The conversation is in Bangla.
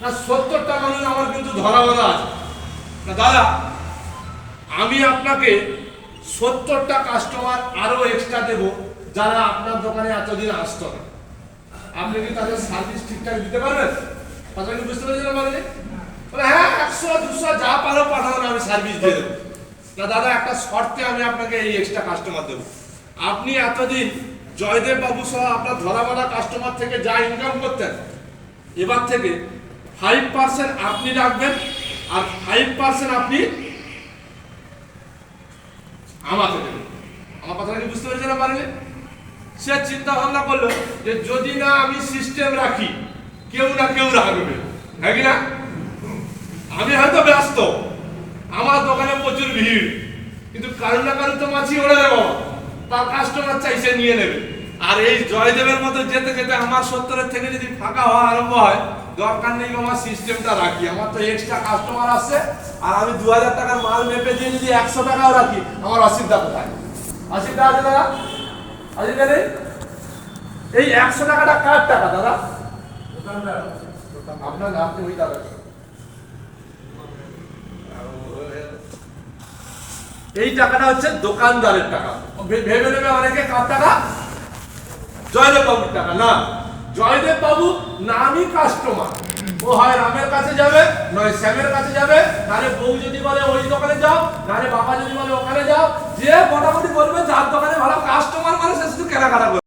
না 70টা মানুষ আমার কিন্তু ধরা বাঁধা আছে না দাদা। আমি আপনাকে 70টা কাস্টমার আরো এক্সট্রা দেব যারা আপনার দোকানে এতদিন আসতো না। আপনি কি তাদের সার্ভিস ঠিকঠাক দিতে পারবেন? কথা কি বুঝতে পেরেছেন? মানে হ্যাঁ 100 200 যা পারো পাঠাও না, আমি সার্ভিস দিয়ে দেবো না দাদা। একটা শর্তে আমি আপনাকে এই এক্সট্রা কাস্টমার দেবো। আপনি এতদিন জয়দেব বাবু সহ আপনার ধরাবাঁধা কাস্টমার থেকে যা ইনকাম করতেন, এবার থেকে 5% আপনি রাখবেন আর 5% আপনি আমাকে দেবেন। আমার কথা কি বুঝতে পেরেছেন? পারলে সে চিন্তা ভাবনা করলো যে যদি না আমি সিস্টেম রাখি কেউ না কেউ রাখবে, হ্যাঁ কি না? আমি হয়তো ব্যস্ত, আমার দোকানে প্রচুর ভিড়, কিন্তু কারো না কারো তো মাছি ওড়ে দেবো, তার কাস্টমার চাইছে নিয়ে নেবে। আর এই জয়দেবের মতো যেতে যেতে আমার 70-এর থেকে যদি ফাঁকা হওয়া আরম্ভ হয়, দরকার নেই আমার সিস্টেমটা রাখি। আমার তো এক্সট্রা কাস্টমার আসছে, আর আমি 2000 টাকার মাল মেপে দিয়ে যদি 100 টাকাও রাখি, আমার অসুবিধা কোথায়? অসুবিধা আছে দাদা? অসুবিধা নেই। এই 100 টাকাটা কার টাকা দাদা? আপনার আপনি ওই দাদা। এই টাকাটা হচ্ছে দোকানদারের টাকা। ভেবে নেবে অনেকে কার টাকা? জয়দেব বাবুর টাকা। না, জয়দেব বাবু নামই কাস্টমার। ও হয় রামের কাছে যাবে, নয় শ্যামের কাছে যাবে, নারে বউ যদি বলে ওই দোকানে যাও, নারে বাবা যদি বলে ওখানে যাও, যে মোটামুটি বলবে যার দোকানে ভালো কাস্টমার মানে সে শুধু কেনাকাটা করবে।